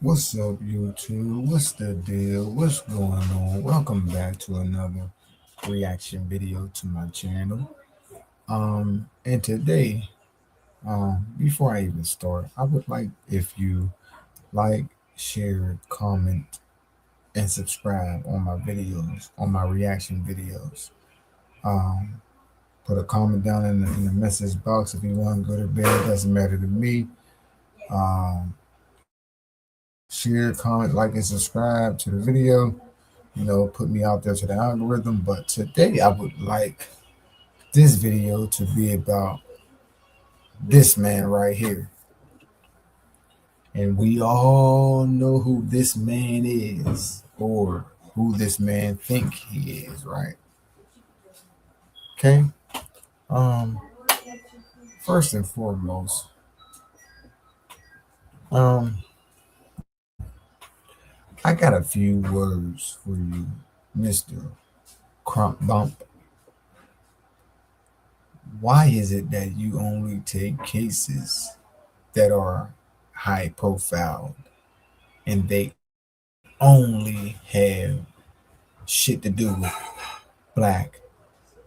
What's up, YouTube? What's the deal? What's going on? Welcome back to another reaction video to my channel. And today, before I even start, I would like if you like, share, comment, and subscribe on my videos, on my reaction videos. Um, Put a comment down in the message box if you want to go to bed. It doesn't matter to me. Um, Share, comment, like, and subscribe to the video. Put me out there to the algorithm. But today I would like this video to be about this man right here. And we all know who this man is, or who this man think he is, right? Okay. Um, First and foremost, um, I got a few words for you, Mr. Crump Bump. Why is it that you only take cases that are high profile and they only have shit to do with black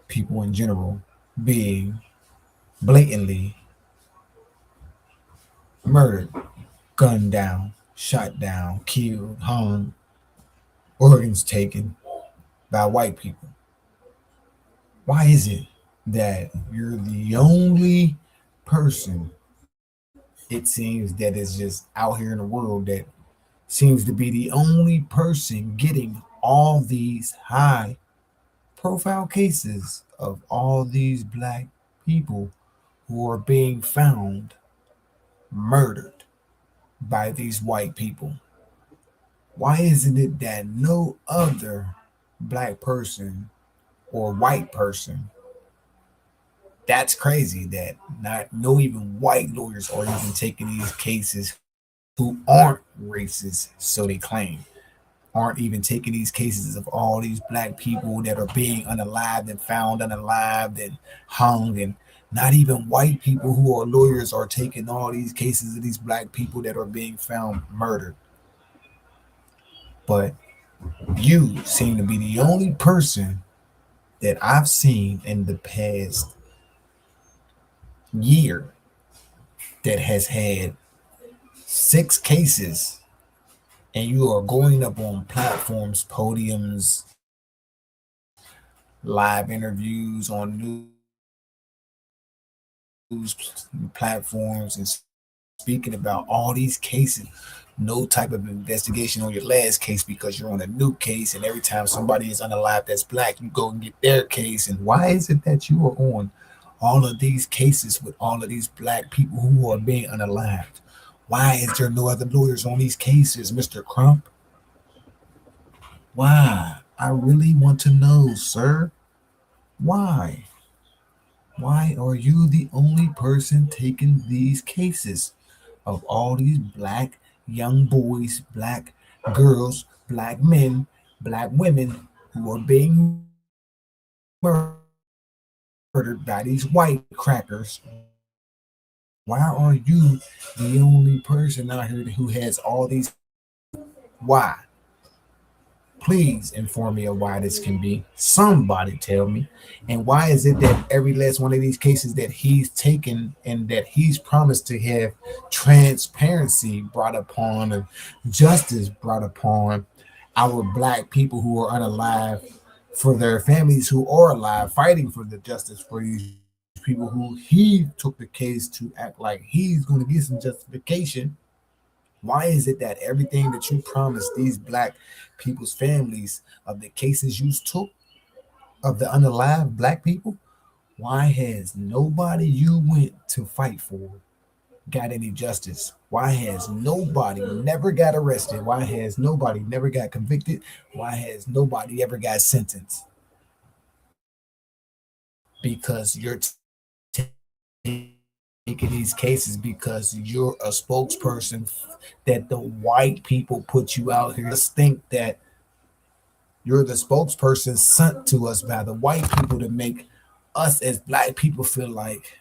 people in general being blatantly murdered, gunned down, shot down, killed, hung, organs taken by white people? Why is it that you're the only person, it seems, that is just out here in the world that seems to be the only person getting all these high profile cases of all these black people who are being found murdered by these white people? Why isn't it that no other black person or white person? That's crazy that not no even white lawyers are even taking these cases who aren't racist, so they claim, aren't even taking these cases of all these black people that are being unalived and found unalived and hung, and not even white people who are lawyers are taking all these cases of these black people that are being found murdered. But you seem to be the only person that I've seen in the past year that has had 6 cases, and you are going up on platforms, podiums, live interviews on news platforms, and speaking about all these cases. No type of investigation on your last case because you're on a new case, and every time somebody is unalived that's black, you go and get their case. And why is it that you are on all of these cases with all of these black people who are being unalived? Why is there no other lawyers on these cases, Mr. Crump? Why? I really want to know, sir. Why? Why are you the only person taking these cases of all these black young boys, black girls, black men, black women who are being murdered by these white crackers? Why are you the only person out here who has all these cases? Why? Please inform me of why this can be. Somebody tell me. And why is it that every last one of these cases that he's taken and that he's promised to have transparency brought upon and justice brought upon our black people who are unalive, for their families who are alive, fighting for the justice for these people who he took the case to act like he's going to get some justification? Why is it that everything that you promised these black people's families of the cases you took of the unalive black people, why has nobody you went to fight for got any justice? Why has nobody never got arrested? Why has nobody never got convicted? Why has nobody ever got sentenced? Because you're taking these cases because you're a spokesperson that the white people put you out here to represent us think that you're the spokesperson sent to us by the white people to make us as black people feel like,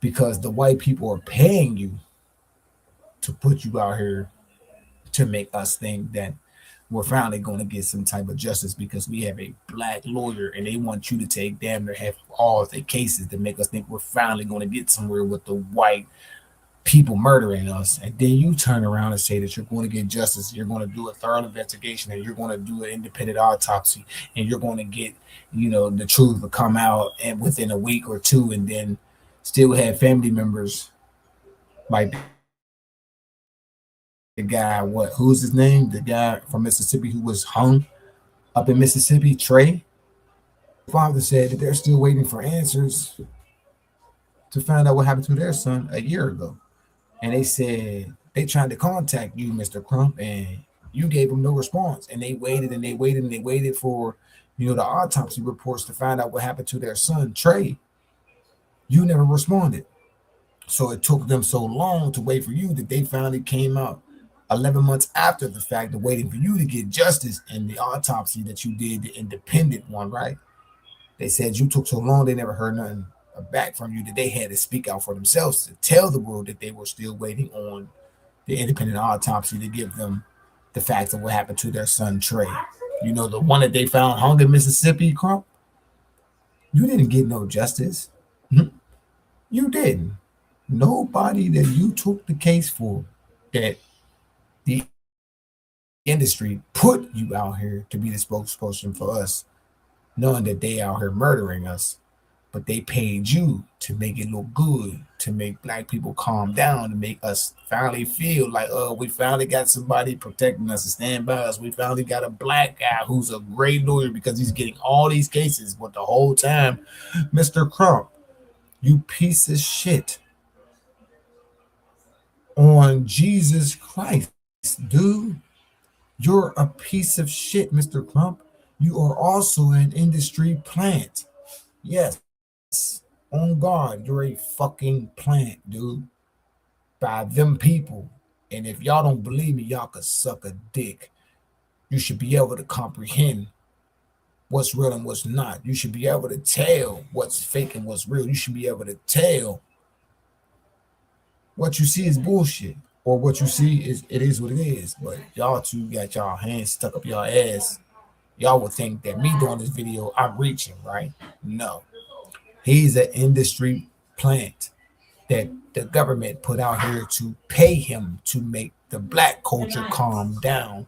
because the white people are paying you to put you out here to make us think that we're finally going to get some type of justice because we have a black lawyer and they want you to take damn near half all of the cases to make us think we're finally going to get somewhere with the white people murdering us. And then you turn around and say that you're going to get justice, you're going to do a thorough investigation, and you're going to do an independent autopsy, and you're going to get, the truth to come out and within a week or two, and then still have family members like the guy, who's his name? The guy from Mississippi who was hung up in Mississippi, Trey. His father said that they're still waiting for answers to find out what happened to their son a year ago. And they said they tried to contact you, Mr. Crump, and you gave them no response. And they waited and they waited and they waited for, the autopsy reports to find out what happened to their son, Trey. You never responded. So it took them so long to wait for you that they finally came out 11 months after the fact of waiting for you to get justice and the autopsy that you did, the independent one, right? They said you took so long, they never heard nothing back from you that they had to speak out for themselves to tell the world that they were still waiting on the independent autopsy to give them the facts of what happened to their son, Trey. The one that they found hung in Mississippi, Crump? You didn't get no justice. You didn't. Nobody that you took the case for, that the industry put you out here to be the spokesperson for us, knowing that they out here murdering us, but they paid you to make it look good, to make black people calm down, to make us finally feel like, oh, we finally got somebody protecting us and stand by us. We finally got a black guy who's a great lawyer because he's getting all these cases. But the whole time, Mr. Crump, you piece of shit on Jesus Christ, dude. You're a piece of shit, Mr. Crump. You are also an industry plant. Yes, on God, you're a fucking plant, dude. By them people. And if y'all don't believe me, y'all could suck a dick. You should be able to comprehend what's real and what's not. You should be able to tell what's fake and what's real. You should be able to tell what you see is bullshit. Or what you see is it is what it is. But y'all two got y'all hands stuck up your ass. Y'all would think that me doing this video, I'm reaching, right? No. He's an industry plant that the government put out here to pay him to make the black culture calm down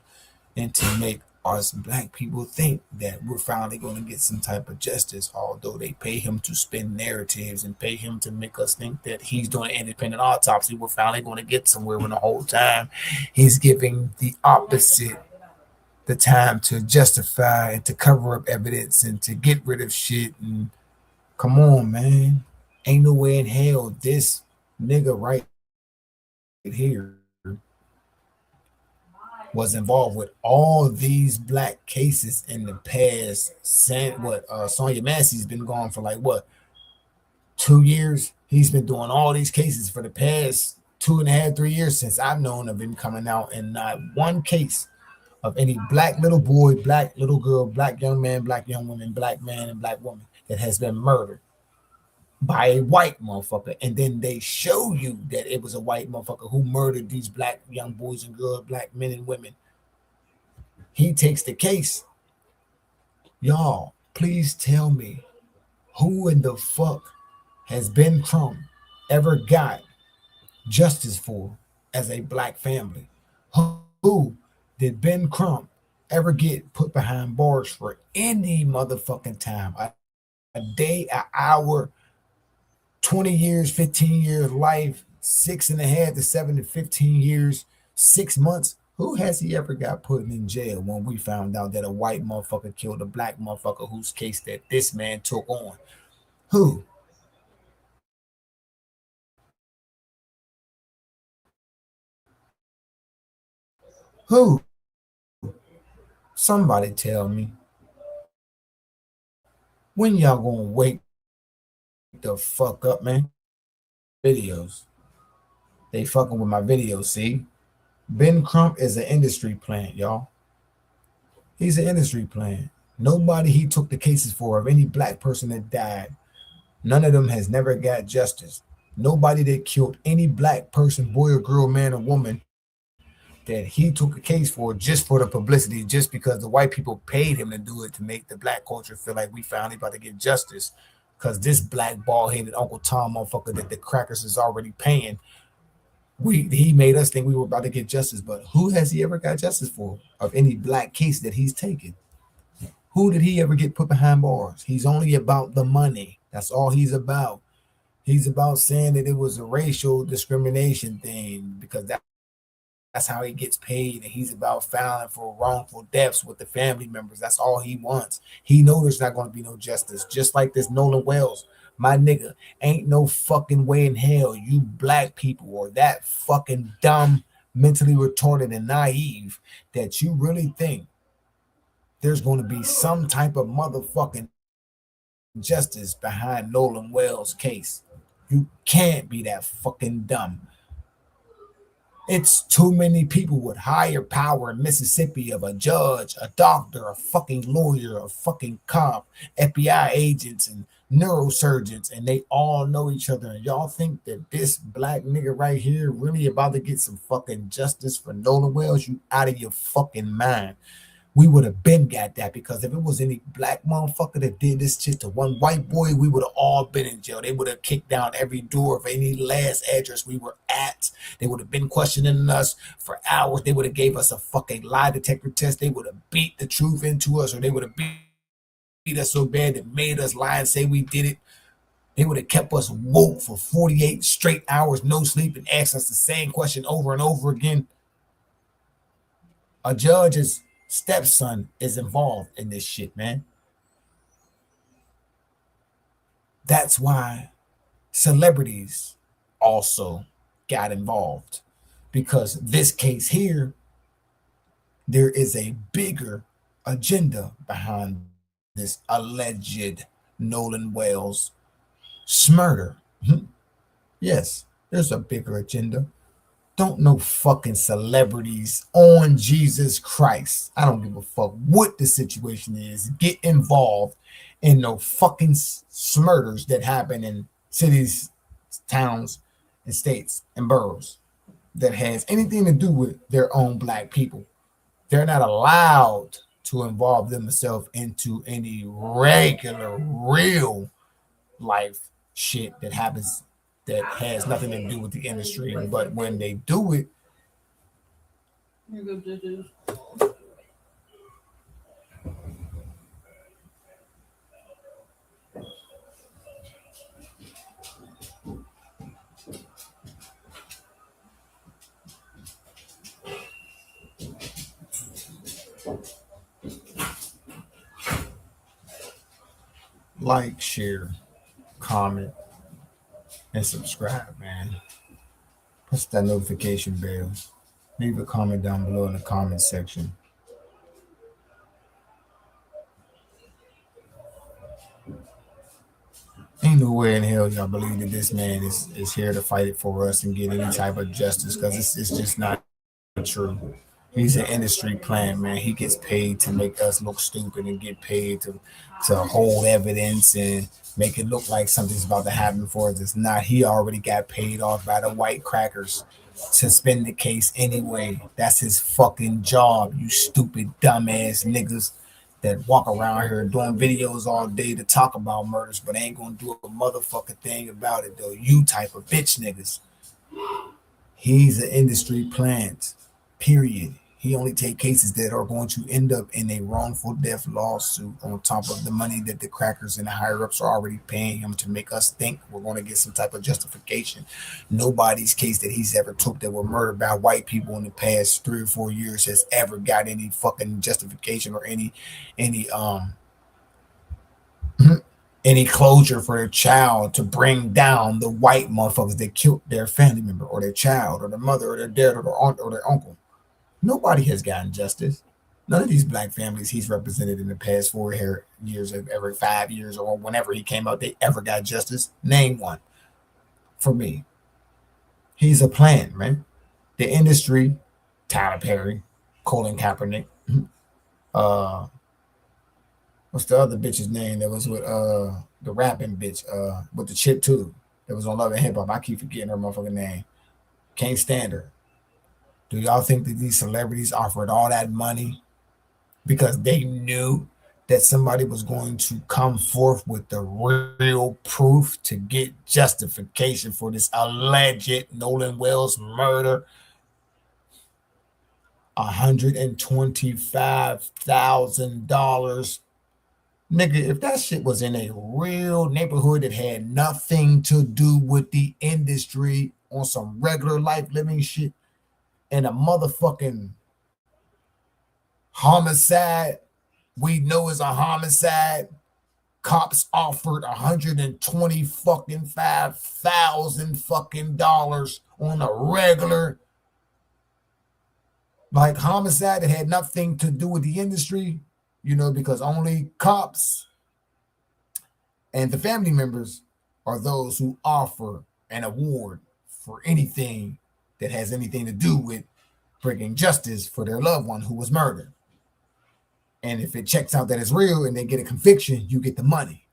and to make us black people think that we're finally going to get some type of justice, although they pay him to spin narratives and pay him to make us think that he's doing an independent autopsy. We're finally going to get somewhere when the whole time he's giving the opposite the time to justify and to cover up evidence and to get rid of shit. And come on, man. Ain't no way in hell this nigga right here was involved with all these black cases in the past. Sonya Massey's been gone for like what, 2 years? He's been doing all these cases for the past 2.5, 3 years since I've known of him coming out, and not one case of any black little boy, black little girl, black young man, black young woman, black man, and black woman that has been murdered by a white motherfucker. And then they show you that it was a white motherfucker who murdered these black young boys and girls, black men and women. He takes the case. Y'all, please tell me, who in the fuck has Ben Crump ever got justice for as a black family? Who did Ben Crump ever get put behind bars for any motherfucking time? A day, an hour, 20 years, 15 years life, 6.5 to 7 to 15 years, 6 months. Who has he ever got put in jail when we found out that a white motherfucker killed a black motherfucker whose case that this man took on? Who? Who? Somebody tell me. When y'all gonna wake the fuck up, man? Videos. They fucking with my videos, see? Ben Crump is an industry plant, y'all. He's an industry plant. Nobody he took the cases for of any black person that died, none of them has never got justice. Nobody that killed any black person, boy or girl, man or woman, that he took a case for just for the publicity, just because the white people paid him to do it to make the black culture feel like we finally about to get justice. Because this black bald headed Uncle Tom motherfucker that the crackers is already paying, he made us think we were about to get justice. But who has he ever got justice for of any black case that he's taken? Who did he ever get put behind bars? He's only about the money. That's all he's about. He's about saying that it was a racial discrimination thing because that's how he gets paid, and he's about filing for wrongful deaths with the family members. That's all he wants. He knows there's not going to be no justice. Just like this Nolan Wells, my nigga, ain't no fucking way in hell you black people or that fucking dumb, mentally retarded and naive that you really think there's going to be some type of motherfucking justice behind Nolan Wells' case. You can't be that fucking dumb. It's too many people with higher power in Mississippi of a judge, a doctor, a fucking lawyer, a fucking cop, FBI agents, and neurosurgeons, and they all know each other. And y'all think that this black nigga right here really about to get some fucking justice for Nolan Wells? You out of your fucking mind. We would have been got that because if it was any black motherfucker that did this shit to one white boy, we would have all been in jail. They would have kicked down every door of any last address we were at. They would have been questioning us for hours. They would have gave us a fucking lie detector test. They would have beat the truth into us, or they would have beat us so bad that made us lie and say we did it. They would have kept us woke for 48 straight hours, no sleep, and asked us the same question over and over again. A judge's stepson is involved in this shit, man. That's why celebrities also got involved because this case here, there is a bigger agenda behind this alleged Nolan Wells murder. Yes, there's a bigger agenda. Don't no fucking celebrities on Jesus Christ. I don't give a fuck what the situation is. Get involved in no fucking murders that happen in cities, towns, and states and boroughs that has anything to do with their own black people. They're not allowed to involve themselves into any regular, real life shit that happens that has nothing to do with the industry. But when they do it, like, share, comment, and subscribe, man. Press that notification bell. Leave a comment down below in the comment section. Ain't no way in hell y'all believe that this man is here to fight it for us and get any type of justice because it's just not true. He's an industry plant, man. He gets paid to make us look stupid and get paid to hold evidence and make it look like something's about to happen for us. It's not. He already got paid off by the white crackers to spin the case anyway. That's his fucking job, you stupid dumbass niggas that walk around here doing videos all day to talk about murders, but ain't gonna do a motherfucking thing about it though. You type of bitch niggas. He's an industry plant. Period. He only take cases that are going to end up in a wrongful death lawsuit on top of the money that the crackers and the higher ups are already paying him to make us think we're going to get some type of justification. Nobody's case that he's ever took that were murdered by white people in the past 3 or 4 years has ever got any fucking justification or any any closure for their child to bring down the white motherfuckers that killed their family member or their child or their mother or their dad or their aunt or their uncle. Nobody has gotten justice. None of these black families he's represented in the past 4 years, every 5 years, or whenever he came out, they ever got justice. Name one for me. He's a plant, man. The industry, Tyler Perry, Colin Kaepernick. Uh, what's the other bitch's name that was with the rapping bitch with the chip too? It was on Love and Hip Hop. I keep forgetting her motherfucking name. Can't stand her. Do y'all think that these celebrities offered all that money because they knew that somebody was going to come forth with the real proof to get justification for this alleged Nolan Wells murder? $125,000. Nigga, if that shit was in a real neighborhood that had nothing to do with the industry on some regular life living shit, and a motherfucking homicide we know is a homicide, cops offered 120 fucking 5,000 fucking dollars on a regular like homicide that had nothing to do with the industry, because only cops and the family members are those who offer an award for anything that has anything to do with bringing justice for their loved one who was murdered. And if it checks out that it's real and they get a conviction, you get the money.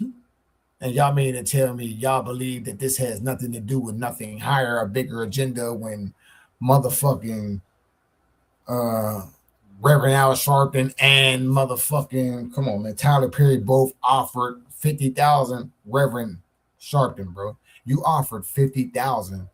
And y'all mean to tell me y'all believe that this has nothing to do with nothing higher or bigger agenda when motherfucking Reverend Al Sharpton and motherfucking, come on, man, Tyler Perry both offered 50,000. Reverend Sharpton, bro, you offered 50,000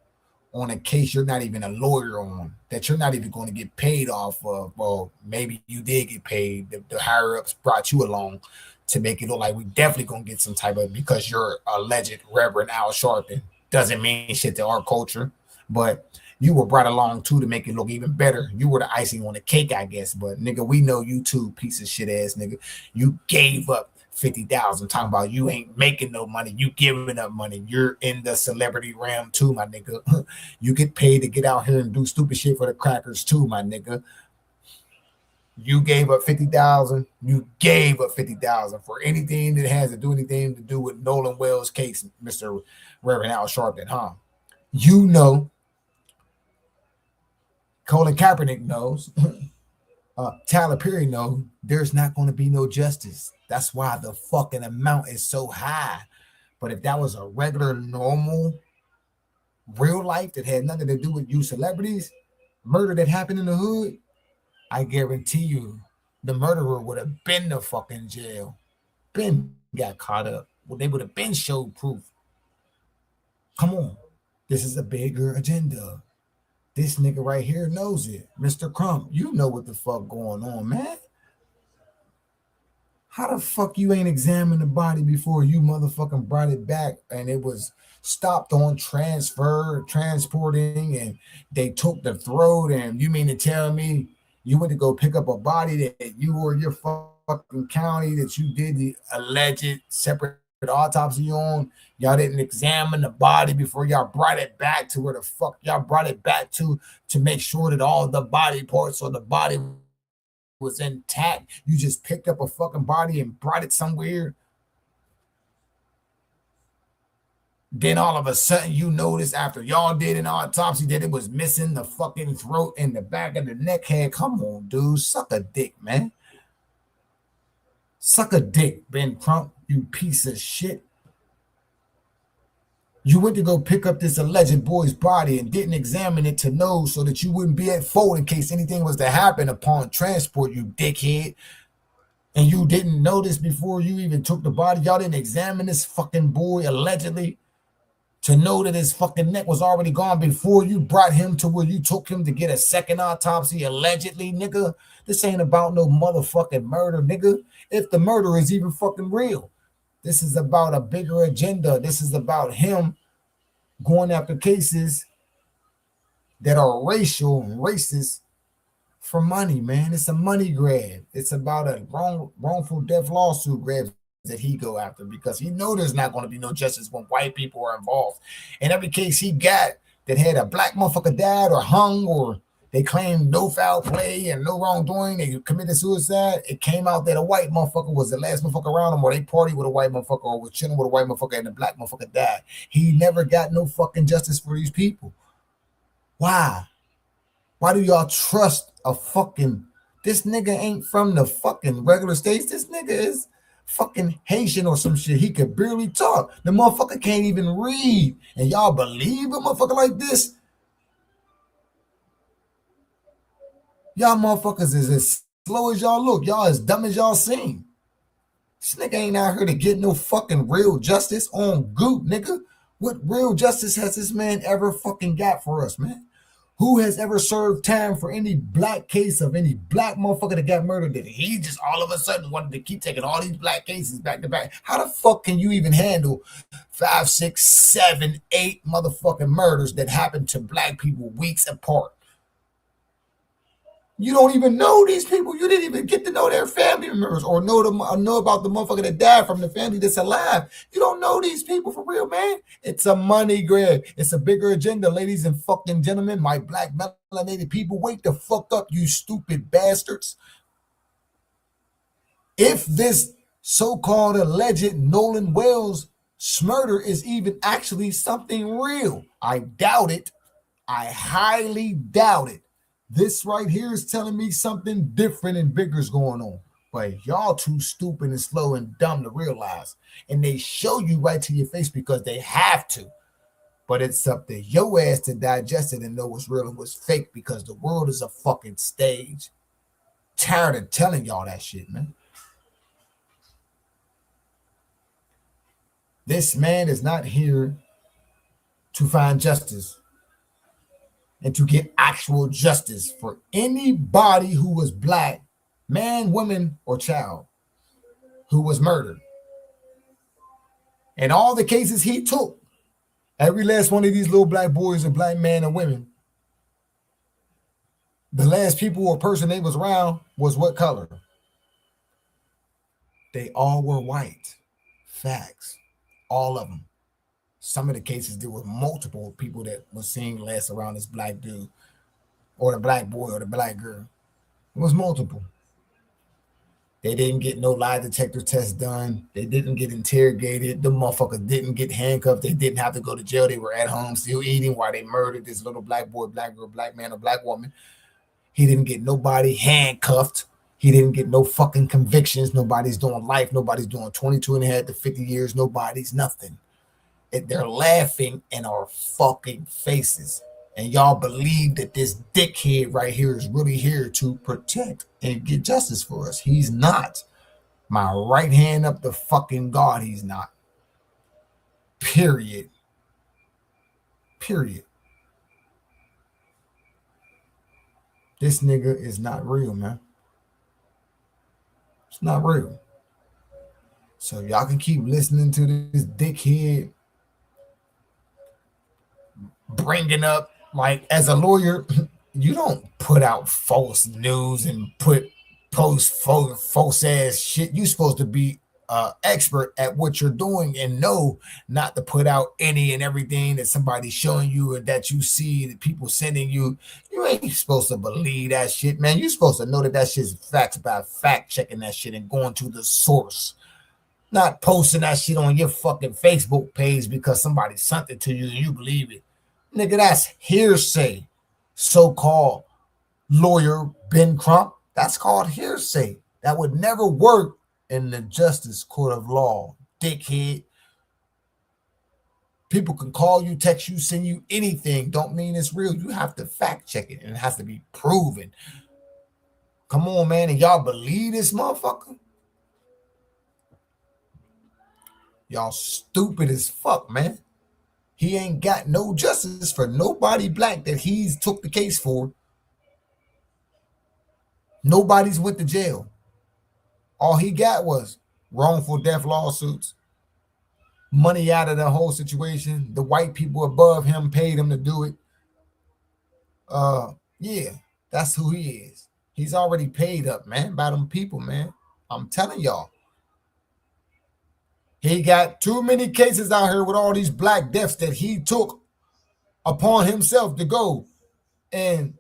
on a case you're not even a lawyer on, that you're not even going to get paid off of. Well, maybe you did get paid. The higher ups brought you along to make it look like we definitely going to get some type of, because you're alleged Reverend Al Sharpton. Doesn't mean shit to our culture, but you were brought along too to make it look even better. You were the icing on the cake, I guess. But nigga, we know you too, piece of shit ass nigga. You gave up 50,000, talking about you ain't making no money, you giving up money. You're in the celebrity realm too, my nigga. You get paid to get out here and do stupid shit for the crackers too, my nigga. You gave up 50,000. You gave up 50,000 for anything that has to do anything to do with Nolan Wells' case, Mr. Reverend Al Sharpton, huh? You know, Colin Kaepernick knows. Tyler Perry knows there's not going to be no justice. That's why the fucking amount is so high. But if that was a regular, normal, real life that had nothing to do with you celebrities, murder that happened in the hood, I guarantee you the murderer would have been the fucking jail. Been got caught up. Well, they would have been showed proof. Come on. This is a bigger agenda. This nigga right here knows it. Mr.Crump, you know what the fuck going on, man. How the fuck you ain't examined the body before you motherfucking brought it back and it was stopped on transporting, and they took the throat, and you mean to tell me you went to go pick up a body that you or your fucking county that you did the alleged separate autopsy on, y'all didn't examine the body before y'all brought it back to where the fuck y'all brought it back to make sure that all the body parts or the body was intact. You just picked up a fucking body and brought it somewhere. Then all of a sudden you notice after y'all did an autopsy that it was missing the fucking throat and the back of the neck head. Come on, dude. Suck a dick, man. Suck a dick, Ben Crump, you piece of shit. You went to go pick up this alleged boy's body and didn't examine it to know so that you wouldn't be at fault in case anything was to happen upon transport, you dickhead. And you didn't know this before you even took the body. Y'all didn't examine this fucking boy allegedly to know that his fucking neck was already gone before you brought him to where you took him to get a second autopsy allegedly, nigga. This ain't about no motherfucking murder, nigga. If the murder is even fucking real. This is about a bigger agenda. This is about him going after cases that are racial and racist for money, man. It's a money grab. It's about a wrongful death lawsuit grab that he go after because he know there's not going to be no justice when white people are involved. In every case he got that had a black motherfucker died or hung or they claimed no foul play and no wrongdoing, they committed suicide, it came out that a white motherfucker was the last motherfucker around them, or they partied with a white motherfucker or was chilling with a white motherfucker and the black motherfucker died. He never got no fucking justice for these people. Why? Why do y'all trust a fucking... This nigga ain't from the fucking regular states. This nigga is fucking Haitian or some shit. He could barely talk. The motherfucker can't even read. And y'all believe a motherfucker like this? Y'all motherfuckers is as slow as y'all look. Y'all as dumb as y'all seem. This nigga ain't out here to get no fucking real justice on Goop, nigga. What real justice has this man ever fucking got for us, man? Who has ever served time for any black case of any black motherfucker that got murdered? That he just all of a sudden wanted to keep taking all these black cases back to back? How the fuck can you even handle 5, 6, 7, 8 motherfucking murders that happen to black people weeks apart? You don't even know these people. You didn't even get to know their family members or know them or know about the motherfucker that died from the family that's alive. You don't know these people for real, man. It's a money grab. It's a bigger agenda, ladies and fucking gentlemen. My black melanated people, wake the fuck up, you stupid bastards. If this so-called alleged Nolan Wells murder is even actually something real, I doubt it. I highly doubt it. This right here is telling me something different and bigger is going on. But y'all too stupid and slow and dumb to realize. And they show you right to your face because they have to. But it's up to your ass to digest it and know what's real and what's fake because the world is a fucking stage. Tired of telling y'all that shit, man. This man is not here to find justice and to get actual justice for anybody who was black, man, woman, or child, who was murdered. And all the cases he took, every last one of these little black boys and black men and women, the last people or person they was around was what color? They all were white. Facts. All of them. Some of the cases there were multiple people that were seen last around this black dude or the black boy or the black girl. It was multiple. They didn't get no lie detector test done. They didn't get interrogated. The motherfuckers didn't get handcuffed. They didn't have to go to jail. They were at home still eating while they murdered this little black boy, black girl, black man, or black woman. He didn't get nobody handcuffed. He didn't get no fucking convictions. Nobody's doing life. Nobody's doing 22 and a half to 50 years. Nobody's nothing. They're laughing in our fucking faces. And y'all believe that this dickhead right here is really here to protect and get justice for us. He's not. My right hand up the fucking God, he's not. Period. Period. This nigga is not real, man. It's not real. So y'all can keep listening to this dickhead bringing up, like, as a lawyer, you don't put out false news and post false ass shit. You're supposed to be expert at what you're doing and know not to put out any and everything that somebody's showing you or that you see that people sending you. You ain't supposed to believe that shit, man. You're supposed to know that shit's facts by fact checking that shit and going to the source. Not posting that shit on your fucking Facebook page because somebody sent it to you and you believe it. Nigga, that's hearsay. So-called lawyer Ben Crump, that's called hearsay. That would never work in the justice court of law, dickhead. People can call you, text you, send you anything. Don't mean it's real. You have to fact check it, and it has to be proven. Come on, man, and y'all believe this motherfucker? Y'all stupid as fuck, man. He ain't got no justice for nobody black that he's took the case for. Nobody's went to jail. All he got was wrongful death lawsuits, money out of the whole situation. The white people above him paid him to do it. Yeah, that's who he is. He's already paid up, man, by them people, man. I'm telling y'all. He got too many cases out here with all these black deaths that he took upon himself to go and,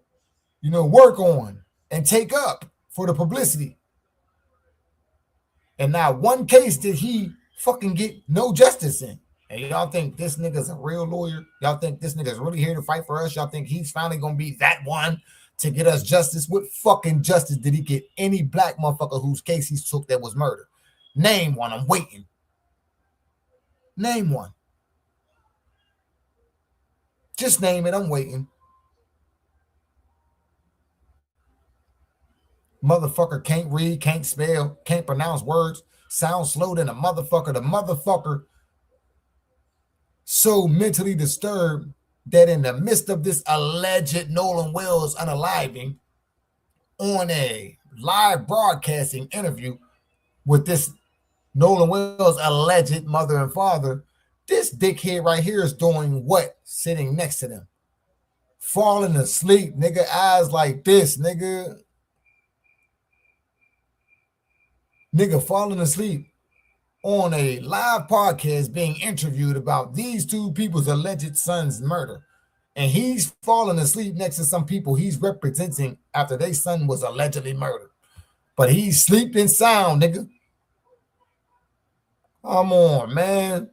work on and take up for the publicity. And now one case did he fucking get no justice in. And y'all think this nigga's a real lawyer? Y'all think this nigga's really here to fight for us? Y'all think he's finally going to be that one to get us justice? What fucking justice did he get any black motherfucker whose case he took that was murdered? Name one. I'm waiting. Name one. Just name it. I'm waiting. Motherfucker can't read, can't spell, can't pronounce words, sounds slow than a motherfucker. The motherfucker so mentally disturbed that in the midst of this alleged Nolan Wells unaliving on a live broadcasting interview with this Nolan Wells alleged mother and father, this dickhead right here is doing what? Sitting next to them. Falling asleep, nigga, eyes like this, nigga. Nigga falling asleep on a live podcast being interviewed about these two people's alleged son's murder. And he's falling asleep next to some people he's representing after their son was allegedly murdered. But he's sleeping sound, nigga. Come on, man.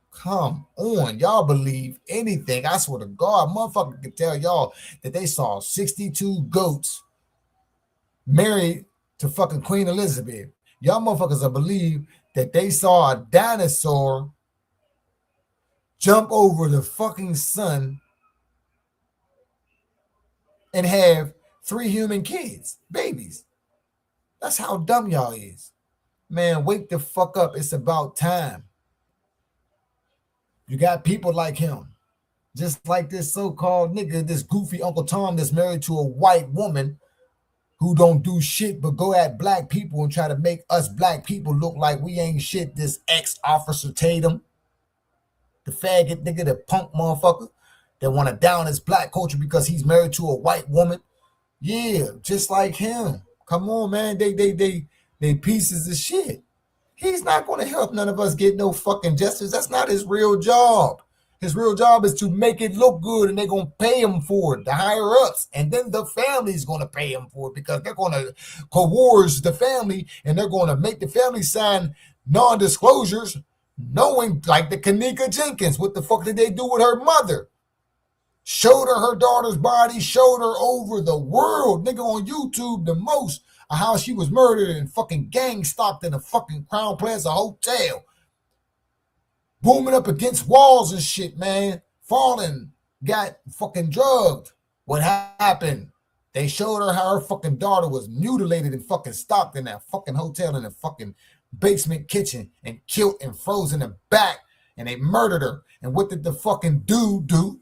Come on. Y'all believe anything. I swear to God, motherfucker can tell y'all that they saw 62 goats married to fucking Queen Elizabeth. Y'all motherfuckers will believe that they saw a dinosaur jump over the fucking sun and have 3 human kids, babies. That's how dumb y'all is. Man, wake the fuck up. It's about time. You got people like him, just like this so-called nigga, this goofy Uncle Tom that's married to a white woman who don't do shit but go at black people and try to make us black people look like we ain't shit. This ex-officer Tatum, the faggot nigga, the punk motherfucker that want to down his black culture because he's married to a white woman. Yeah, just like him. Come on, man. They pieces of shit. He's not going to help none of us get no fucking justice. That's not his real job. His real job is to make it look good, and they're going to pay him for it, the higher ups. And then the family's going to pay him for it because they're going to coerce the family, and they're going to make the family sign non-disclosures, knowing, like the Kanika Jenkins, what the fuck did they do with her mother? Showed her daughter's body, showed her over the world, nigga, on YouTube the most, of how she was murdered and fucking gang stalked in a fucking Crown Plaza hotel. Booming up against walls and shit, man. Falling, got fucking drugged. What happened? They showed her how her fucking daughter was mutilated and fucking stalked in that fucking hotel in the fucking basement kitchen and killed and frozen in the back. And they murdered her. And what did the fucking dude do?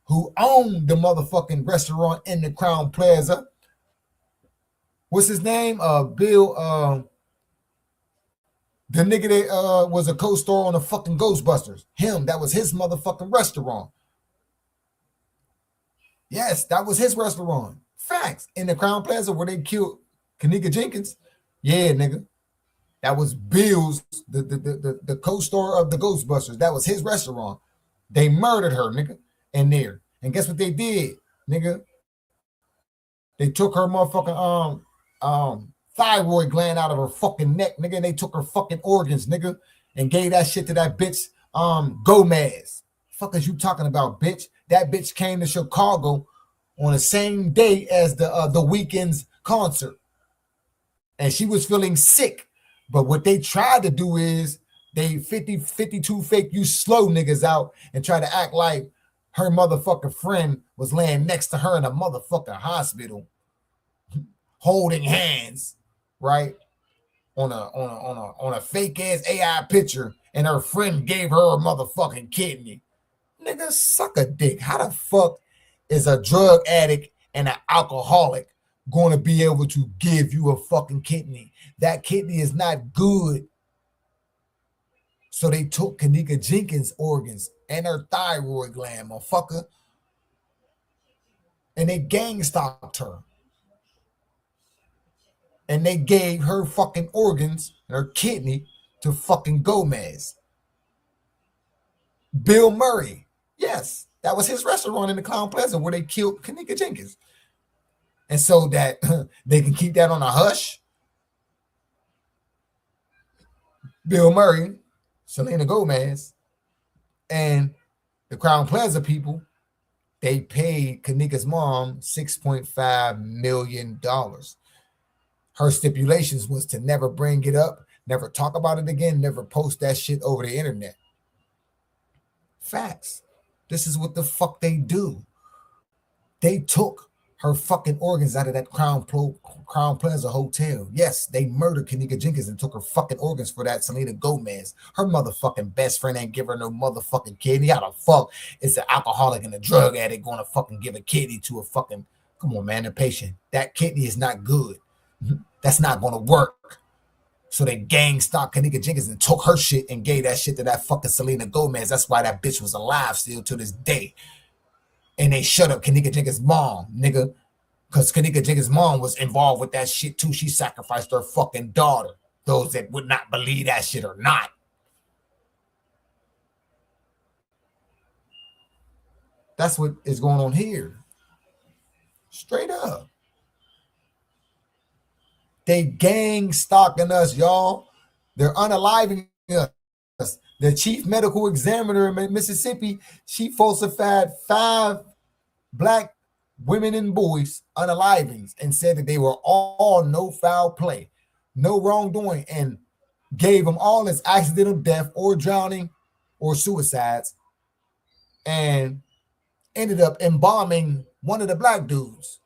Who owned the motherfucking restaurant in the Crown Plaza? What's his name? Bill, the nigga that was a co-star on the fucking Ghostbusters. Him, that was his motherfucking restaurant. Yes, that was his restaurant. Facts. In the Crown Plaza where they killed Kanika Jenkins. Yeah, nigga. That was Bill's, the co-star of the Ghostbusters. That was his restaurant. They murdered her, nigga, in there. And guess what they did, nigga? They took her motherfucking thyroid gland out of her fucking neck, nigga, and they took her fucking organs, nigga, and gave that shit to that bitch, Gomez. Fuck is you talking about, bitch? That bitch came to Chicago on the same day as the Weeknd's concert, and she was feeling sick. But what they tried to do is they 52 fake you slow niggas out and try to act like her motherfucking friend was laying next to her in a motherfucking hospital, holding hands, right? On a fake ass AI picture, and her friend gave her a motherfucking kidney. Nigga, suck a dick. How the fuck is a drug addict and an alcoholic going to be able to give you a fucking kidney? That kidney is not good. So they took Kanika Jenkins' organs and her thyroid gland, motherfucker, and they gang stalked her. And they gave her fucking organs, her kidney, to fucking Gomez. Bill Murray. Yes, that was his restaurant in the Clown Plaza where they killed Kanika Jenkins. And so that they can keep that on a hush, Bill Murray, Selena Gomez, and the Crown Plaza people, they paid Kanika's mom $6.5 million. Her stipulations was to never bring it up, Never talk about it again. Never post that shit over the internet. Facts. This is what the fuck they do. They took her fucking organs out of that Crown Plaza hotel. Yes, they murdered Kanika Jenkins and took her fucking organs for that Selena Gomez. Her motherfucking best friend ain't give her no motherfucking kidney. How the fuck is an alcoholic and a drug addict going to fucking give a kidney to a fucking, come on, man, a patient? That kidney is not good. That's not going to work. So they gang stalked Kanika Jenkins and took her shit and gave that shit to that fucking Selena Gomez. That's why that bitch was alive still to this day. And they shut up Kanika Jenkins' mom, nigga. Because Kanika Jenkins' mom was involved with that shit too. She sacrificed her fucking daughter. Those that would not believe that shit or not. That's what is going on here. Straight up. They gang stalking us, y'all. They're unaliving us. The chief medical examiner in Mississippi, she falsified 5 black women and boys unalivings and said that they were all no foul play, no wrongdoing, and gave them all as accidental death or drowning or suicides, and ended up embalming one of the black dudes,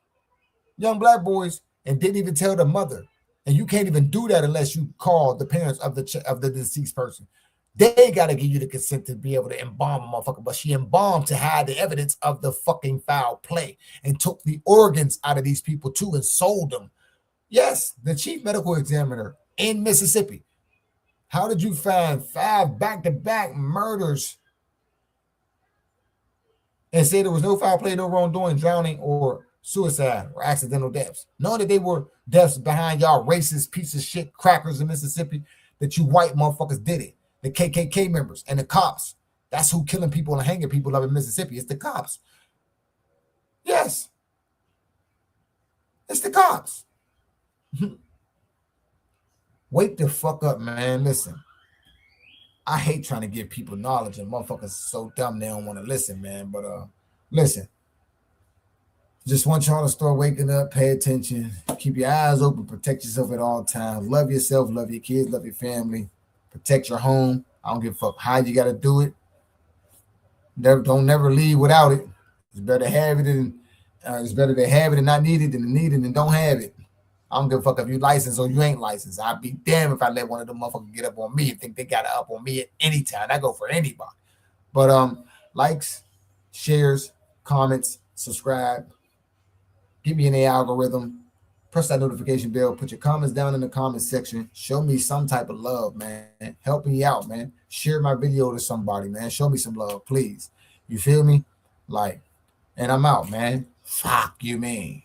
young black boys, and didn't even tell the mother. And you can't even do that unless you call the parents of the deceased person. They got to give you the consent to be able to embalm a motherfucker. But she embalmed to hide the evidence of the fucking foul play and took the organs out of these people too and sold them. Yes, the chief medical examiner in Mississippi. How did you find 5 back-to-back murders and say there was no foul play, no wrongdoing, drowning, or suicide, or accidental deaths? Knowing that they were deaths behind y'all racist piece of shit crackers in Mississippi, that you white motherfuckers did it. The KKK members and the cops. That's who killing people and hanging people up in Mississippi. It's the cops. Yes. It's the cops. Wake the fuck up, man. Listen. I hate trying to give people knowledge, and motherfuckers so dumb they don't want to listen, man. But listen. Just want y'all to start waking up, pay attention, keep your eyes open, protect yourself at all times. Love yourself, love your kids, love your family. Protect your home. I don't give a fuck how you got to do it. Don't never leave without it. It's better to have it and not need it than to need it and don't have it. I don't give a fuck if you licensed or you ain't licensed. I'd be damned if I let one of them motherfuckers get up on me and think they got it up on me at any time. I go for anybody. But likes, shares, comments, subscribe. Get me in the algorithm. Press that notification bell. Put your comments down in the comment section. Show me some type of love, man. Help me out, man. Share my video to somebody, man. Show me some love, please. You feel me? Like, and I'm out, man. Fuck you, man.